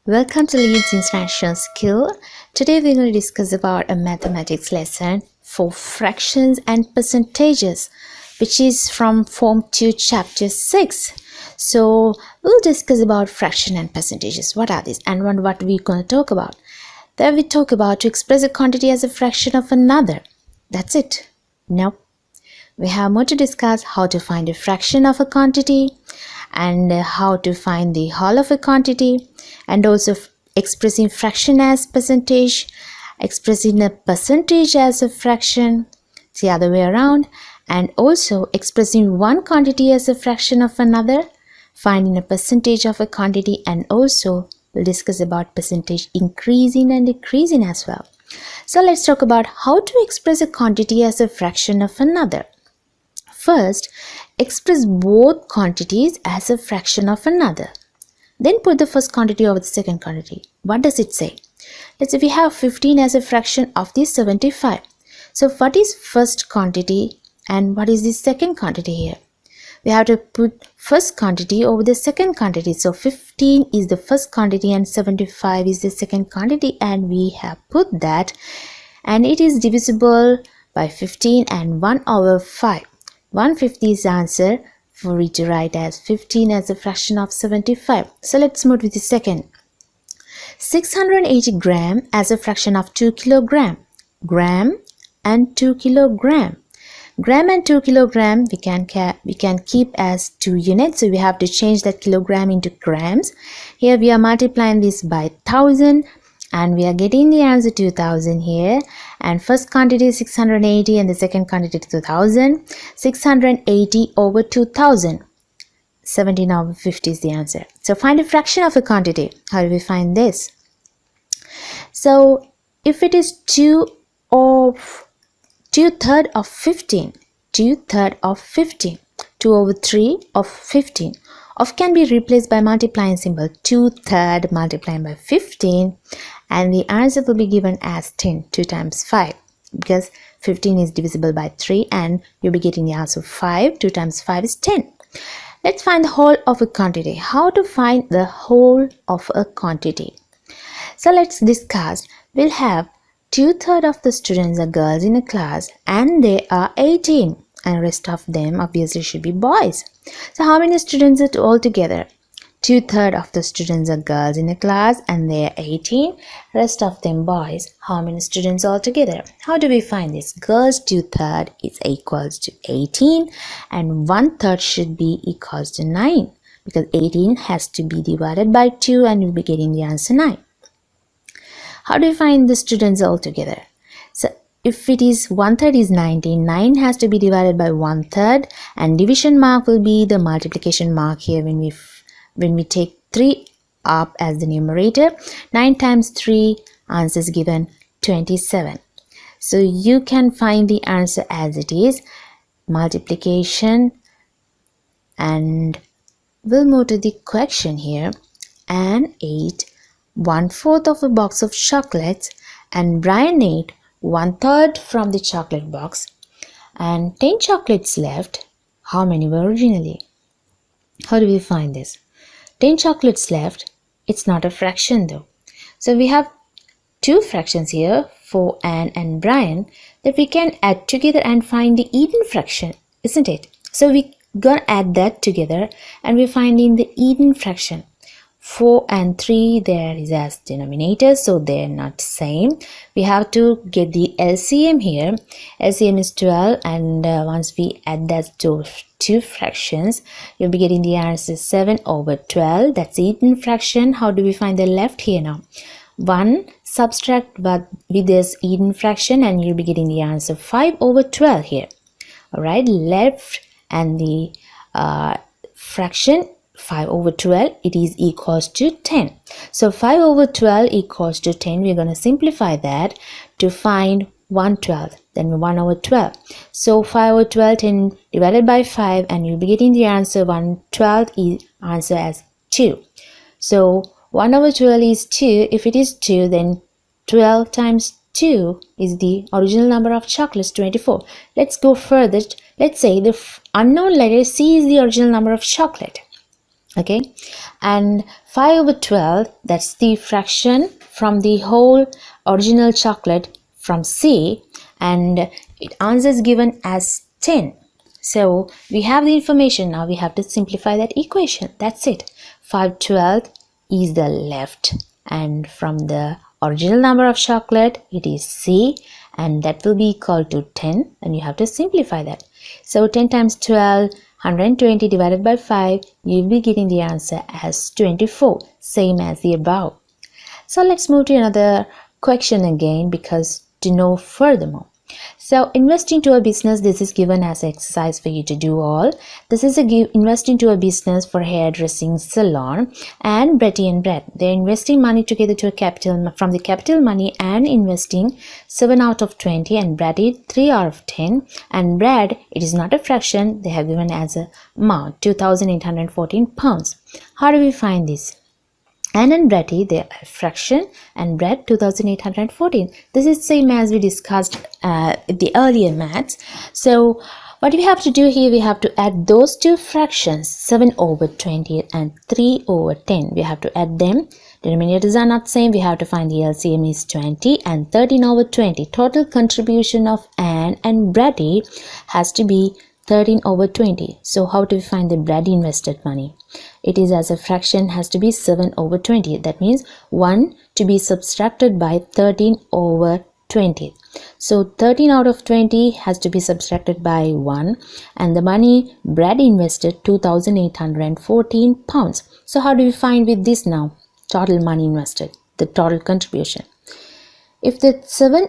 Welcome to Leeds International School. Today we're going to discuss about a mathematics lesson for fractions and percentages, which is from Form 2 Chapter 6. So we'll discuss about fraction and percentages. What are these and what we're going to talk about? Then we talk about to express a quantity as a fraction of another. That's it. Now we have more to discuss: how to find a fraction of a quantity, and how to find the whole of a quantity, and also expressing fraction as percentage, expressing a percentage as a fraction, the other way around, and also expressing one quantity as a fraction of another, finding a percentage of a quantity, and also we'll discuss about percentage increasing and decreasing as well. So let's talk about how to express a quantity as a fraction of another. First, express both quantities as a fraction of another. Then put the first quantity over the second quantity. What does it say? Let's say we have 15 as a fraction of the 75. So what is first quantity and what is the second quantity here? We have to put first quantity over the second quantity. So 15 is the first quantity and 75 is the second quantity, and we have put that, and it is divisible by 15 and 1 over 5. 150 is the answer for it to write as 15 as a fraction of 75. So let's move with the second. 680 gram as a fraction of 2 kilogram. Gram and 2 kilogram. Gram and 2 kilogram we can keep as 2 units, so we have to change that kilogram into grams. Here we are multiplying this by 1000 and we are getting the answer 2000 here, and first quantity is 680 and the second quantity is 2000. 680 over 2000, 17 over 50 is the answer. So find a fraction of a quantity. How do we find this? So if it is 2/3 of 15, 2/3 of 15, 2 over 3 of 15. Of can be replaced by multiplying symbol, 2/3 multiplying by 15, and the answer will be given as 10. 2 times 5, because 15 is divisible by 3 and you'll be getting the answer 5. 2 times 5 is 10. Let's find the whole of a quantity. How to find the whole of a quantity? So let's discuss. We'll have 2/3 of the students are girls in a class and they are 18, and rest of them obviously should be boys. So how many students are altogether? 2/3 of the students are girls in a class and they are 18, rest of them boys. How many students altogether? How do we find this? Girls 2/3 is equals to 18 and 1/3 should be equals to 9, because 18 has to be divided by 2 and you'll be getting the answer 9. How do we find the students altogether? So if it is 1/3 is 19, 9 has to be divided by 1/3, and division mark will be the multiplication mark here when we take 3 up as the numerator. 9 times 3, answer is given 27. So you can find the answer as it is, multiplication, and we'll move to the question here. Anne ate 1/4 of a box of chocolates and Brian ate 1/3 from the chocolate box, and 10 chocolates left. How many were originally? How do we find this? 10 chocolates left. It's not a fraction though. So we have two fractions here for Anne and Brian that we can add together and find the even fraction, isn't it? So we gonna add that together and we're finding the even fraction. 4 and 3 there is as denominator, so they're not same. We have to get the LCM here. LCM is 12, and once we add that to two fractions, you'll be getting the answer 7 over 12. That's the even fraction. How do we find the left here now? 1 subtract with this even fraction and you'll be getting the answer 5 over 12 here. Alright, left and the fraction 5 over 12, it is equals to 10. So 5 over 12 equals to 10. We're going to simplify that to find 1/12, then 1 over 12. So 5 over 12, 10 divided by 5, and you'll be getting the answer 1/12 is answer as 2. So 1 over 12 is 2. If it is 2, then 12 times 2 is the original number of chocolates, 24. Let's go further. Let's say the unknown letter C is the original number of chocolate. Okay, and 5/12, that's the fraction from the whole original chocolate from C, and it answer is given as 10. So we have the information. Now we have to simplify that equation. That's it. 5/12 is the left, and from the original number of chocolate it is C, and that will be equal to 10, and you have to simplify that. So 10 times 12, 120 divided by 5, you will be getting the answer as 24, same as the above. So let's move to another question again, because to know furthermore. So invest into a business, this is given as an exercise for you to do all. This is invest into a business for hairdressing salon, and Betty and Brett, they're investing money together to a capital, from the capital money, and investing 7 out of 20, and Betty 3 out of 10, and Brad, it is not a fraction, they have given as a amount 2,814 pounds. How do we find this? Anne and Bretty, they are a fraction, and Brett 2,814. This is same as we discussed the earlier maths. So what we have to do here, we have to add those two fractions, 7/20 and 3/10. We have to add them. Denominators are not same. We have to find the LCM is 20, and 13/20. Total contribution of Anne and Bretty has to be 13/20. So how do we find the Brady invested money? It is as a fraction, has to be 7/20. That means 1 to be subtracted by 13/20. So 13 out of 20 has to be subtracted by 1, and the money Brad invested 2,814 pounds. So how do we find with this now? Total money invested, the total contribution. If the 7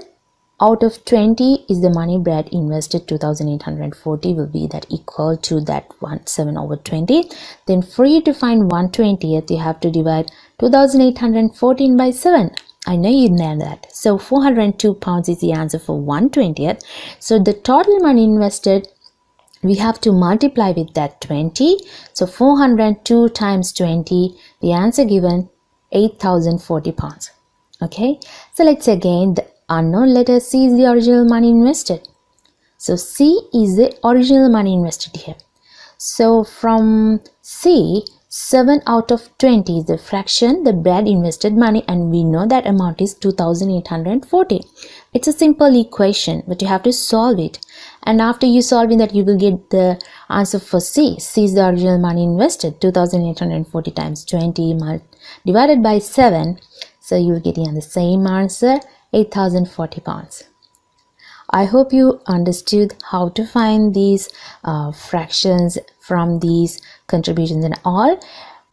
out of 20 is the money Brad invested, 2,840 will be that equal to that 7/20. Then for you to find 1/20th, you have to divide 2,814 by 7. I know you know that. So 402 pounds is the answer for 1/20th. So the total money invested, we have to multiply with that 20. So 402 times 20, the answer given 8,040 pounds. Okay, so let's say again, the unknown letter C is the original money invested. So C is the original money invested here. So from C, 7 out of 20 is the fraction the Brad invested money, and we know that amount is 2,840. It's a simple equation, but you have to solve it. And after you solving that, you will get the answer for C. C is the original money invested, 2,840 times 20 divided by 7. So you will get the same answer, 8,040 pounds. I hope you understood how to find these fractions from these contributions and all.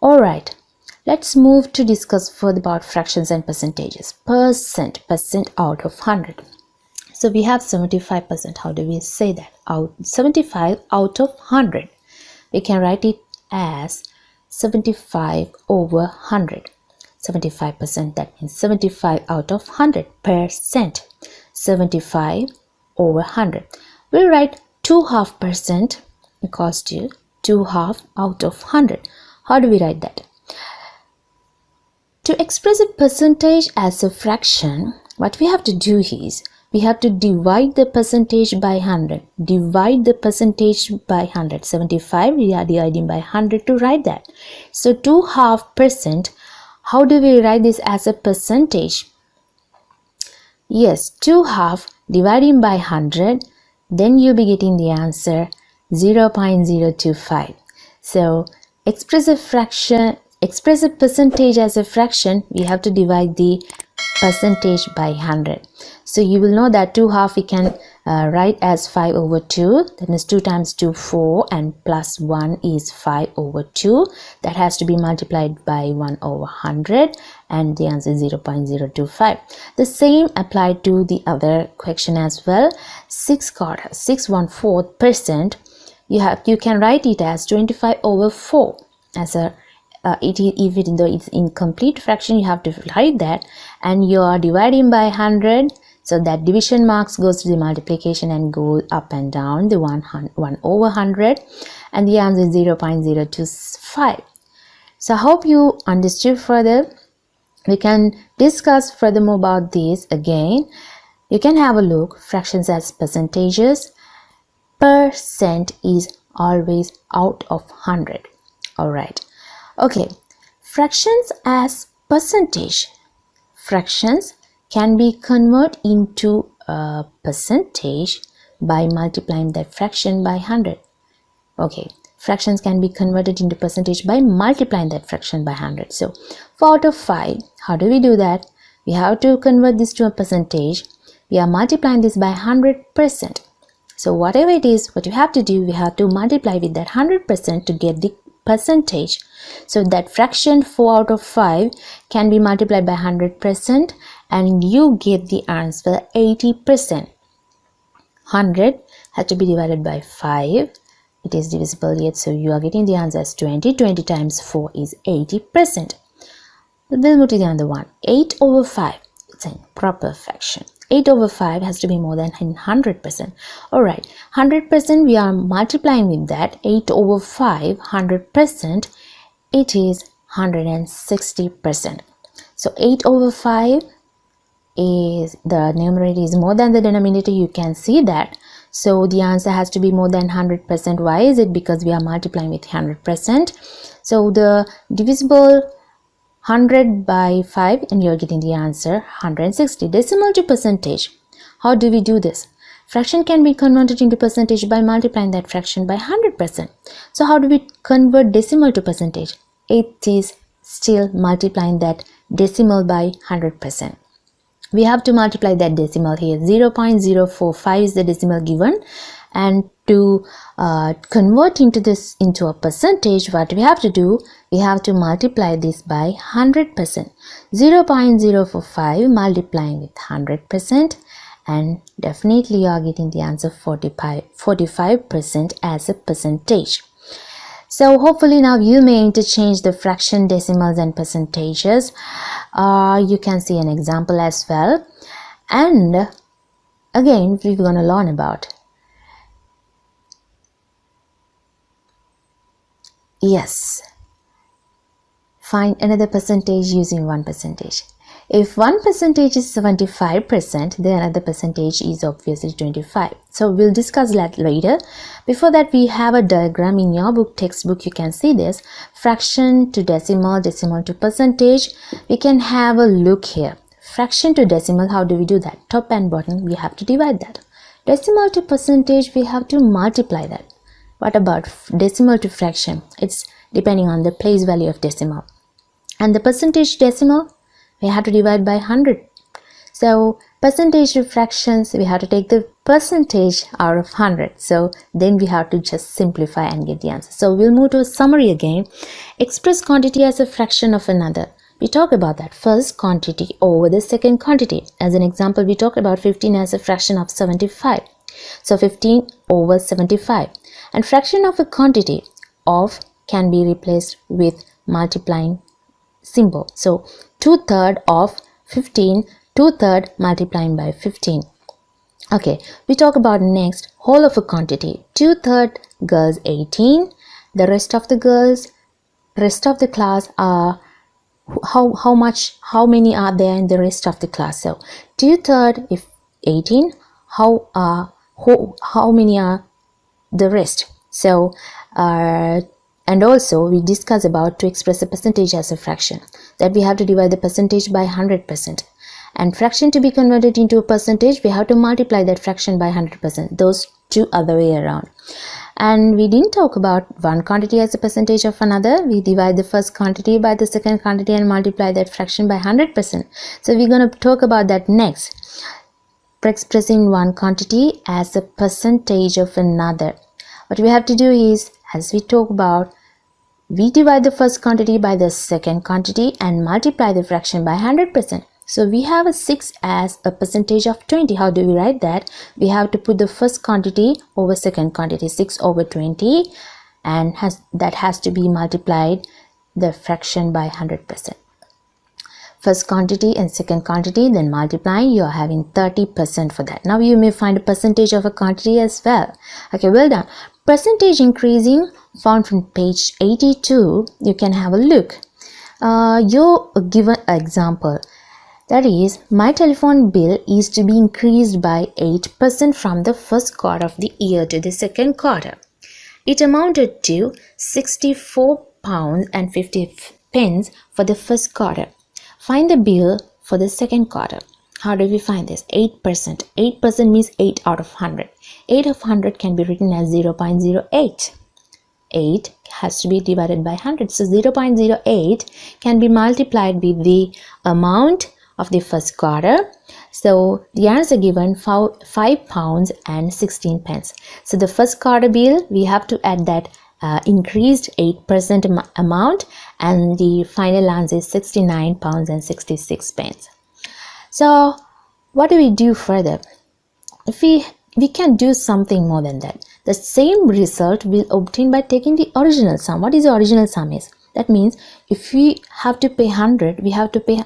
Alright, let's move to discuss further about fractions and percentages. Percent out of 100. So we have 75%. How do we say that? 75 out of 100. We can write it as 75 over 100. 75%, that means 75 out of 100%. 75 over 100. We'll write 2.5% equals to 2.5 out of 100. How do we write that? To express a percentage as a fraction, what we have to do is, we have to divide the percentage by 100. Divide the percentage by 100. 75, we are dividing by 100 to write that. So 2.5%. How do we write this as a percentage? Yes, 2.5 dividing by 100, then you'll be getting the answer 0.025. So express a percentage as a fraction, we have to divide the percentage by 100. So you will know that 2.5 we can write as 5 over 2. That means 2 times 2, 4, and plus 1 is 5 over 2. That has to be multiplied by 1 over 100, and the answer is 0.025. The same applied to the other question as well. 6.4%. You can write it as 25 over 4 as a even though it's incomplete fraction, you have to write that, and you are dividing by 100, so that division marks goes to the multiplication and go up and down the 1 over 100, and the answer is 0.025. So I hope you understood further. We can discuss furthermore about this again. You can have a look. Fractions as percentages. Percent is always out of 100. Alright. Okay, fractions as percentage. Fractions can be converted into a percentage by multiplying that fraction by 100. Okay, fractions can be converted into percentage by multiplying that fraction by 100. So 4 out of 5, how do we do that? We have to convert this to a percentage. We are multiplying this by 100%. So whatever it is, what you have to do, we have to multiply with that 100% to get the percentage. So that fraction 4 out of 5 can be multiplied by 100% and you get the answer 80%. 100 has to be divided by 5. It is divisible yet, so you are getting the answer as 20. 20 times 4 is 80%. We'll move to the other one. 8 over 5. It's a proper fraction. 8 over 5 has to be more than 100%. Alright, 100% we are multiplying with that. 8 over 5, 100%, it is 160%. So 8 over 5 is, the numerator is more than the denominator, you can see that. So the answer has to be more than 100%. Why is it? Because we are multiplying with 100%. So the divisible 100 by 5 and you're getting the answer 160. Decimal to percentage. How do we do this? Fraction can be converted into percentage by multiplying that fraction by 100%. So how do we convert decimal to percentage? It is still multiplying that decimal by 100%. We have to multiply that decimal here. 0.045 is the decimal given, and to convert into a percentage, what we have to do, we have to multiply this by 100%. 0.045 multiplying with 100%, and definitely you are getting the answer 45% as a percentage. So hopefully now you may interchange the fraction, decimals and percentages. You can see an example as well. And again, we're going to learn about, yes, find another percentage using one percentage. If one percentage is 75%, then another percentage is obviously 25. So we'll discuss that later. Before that, we have a diagram in your textbook. You can see this. Fraction to decimal, decimal to percentage. We can have a look here. Fraction to decimal, how do we do that? Top and bottom, we have to divide that. Decimal to percentage, we have to multiply that. What about decimal to fraction? It's depending on the place value of decimal. And the percentage decimal, we have to divide by 100. So percentage to fractions, we have to take the percentage out of 100. So then we have to just simplify and get the answer. So we'll move to a summary again. Express quantity as a fraction of another. We talk about that first quantity over the second quantity. As an example, we talked about 15 as a fraction of 75. So 15 over 75. And fraction of a quantity of can be replaced with multiplying symbol. So 2/3 of 15, 2/3 multiplying by 15. Okay, we talk about next whole of a quantity. 2/3 girls 18. The rest of the girls, rest of the class are how many are there in the rest of the class? So 2/3 if 18, how many are the rest? So and also we discuss about to express a percentage as a fraction, that we have to divide the percentage by 100%. And fraction to be converted into a percentage, we have to multiply that fraction by 100%. Those two other way around. And we didn't talk about one quantity as a percentage of another. We divide the first quantity by the second quantity and multiply that fraction by 100%. So we're going to talk about that next. For expressing one quantity as a percentage of another, what we have to do is, as we talk about, we divide the first quantity by the second quantity and multiply the fraction by 100%. So we have a 6 as a percentage of 20. How do we write that? We have to put the first quantity over second quantity, 6 over 20, and that has to be multiplied the fraction by 100%. First quantity and second quantity, then multiplying, you are having 30% for that. Now you may find a percentage of a quantity as well. Okay, well done. Percentage increasing, found from page 82. You can have a look. You given example, that is, my telephone bill is to be increased by 8% from the first quarter of the year to the second quarter. It amounted to 64 pounds and 50 pence for the first quarter. Find the bill for the second quarter. How do we find this? 8%. 8% means 8 out of 100. 8 of 100 can be written as 0.08. 8 has to be divided by 100. So 0.08 can be multiplied with the amount of the first quarter. So the answer given 5 pounds and 16 pence. So the first quarter bill, we have to add that increased 8% amount, and the final answer is 69 pounds and 66 pence. So what do we do further? If we can do something more than that. The same result will obtain by taking the original sum. What is the original sum is? That means if we have to pay 100, we have to pay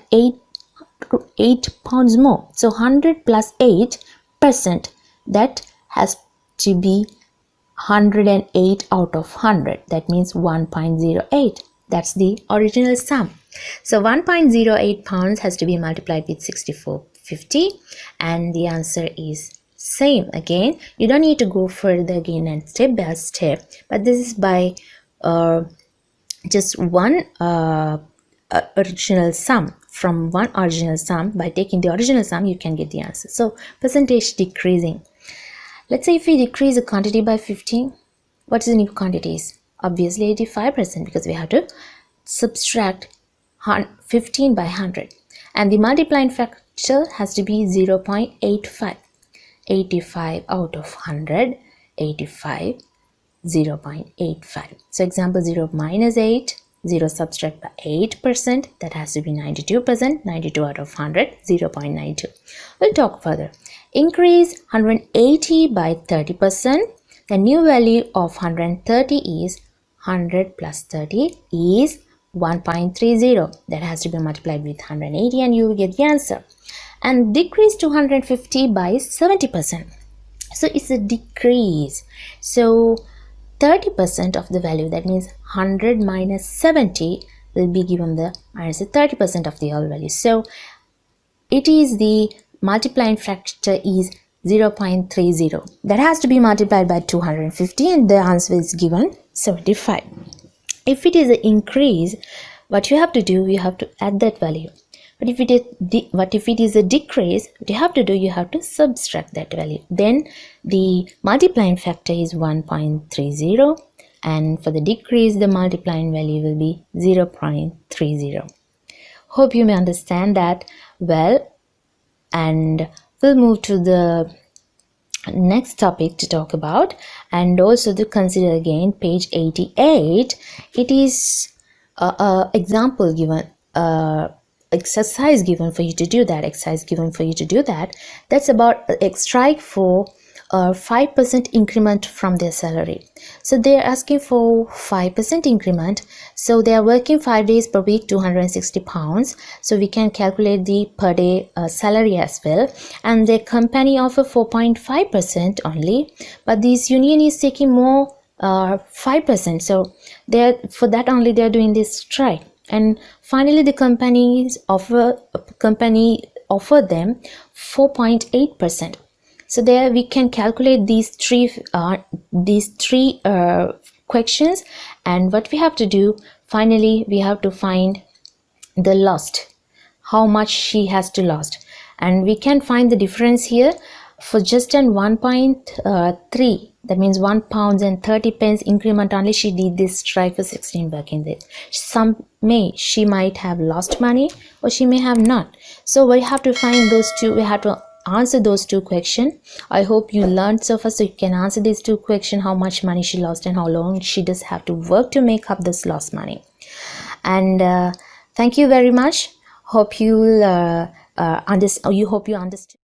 8 pounds more. So 100 plus 8%, that has to be 108 out of 100. That means 1.08. That's the original sum. So 1.08 pounds has to be multiplied with 64.50, and the answer is same. Again, you don't need to go further again and step by step, but this is by just one original sum. From one original sum, by taking the original sum, you can get the answer. So percentage decreasing. Let's say if we decrease a quantity by 15, what is the new quantities? Obviously 85%, because we have to subtract 15 by 100, and the multiplying factor has to be 0.85. 85 out of 100, 85, 0.85. So example 0 minus 8, 0 subtract by 8%, that has to be 92%, 92 out of 100, 0.92. We'll talk further. Increase 180 by 30%. The new value of 130 is 100 plus 30 is 1.30. That has to be multiplied with 180 and you will get the answer. And decrease 250 by 70%. So it's a decrease. So 30% of the value, that means 100 minus 70 will be given the answer 30% of the whole value. So it is the multiplying factor is 0.30. That has to be multiplied by 250 and the answer is given 75. If it is an increase, what you have to do, you have to add that value. But if it is a decrease, what you have to do, you have to subtract that value. Then the multiplying factor is 1.30, and for the decrease, the multiplying value will be 0.30. Hope you may understand that well, and we'll move to the next topic to talk about, and also to consider again page 88. It is example given, exercise given for you to do that. That's about a strike for 5% increment from their salary. So they are asking for 5% increment. So they are working 5 days per week, 260 pounds. So we can calculate the per day salary as well. And the company offer 4.5% only, but this union is taking more 5%. So for that only they are doing this strike. And finally the company offer them 4.8%. So there we can calculate these three questions, and what we have to do, finally we have to find the lost, how much she has to lost, and we can find the difference here for just an 1.3. That means 1 pound and 30 pence increment only she did this strike for 16 working days. She might have lost money or she may have not. So we have to find those two. We have to answer those two questions. I hope you learned so far, so you can answer these two questions: how much money she lost and how long she does have to work to make up this lost money. And thank you very much. Hope you understood.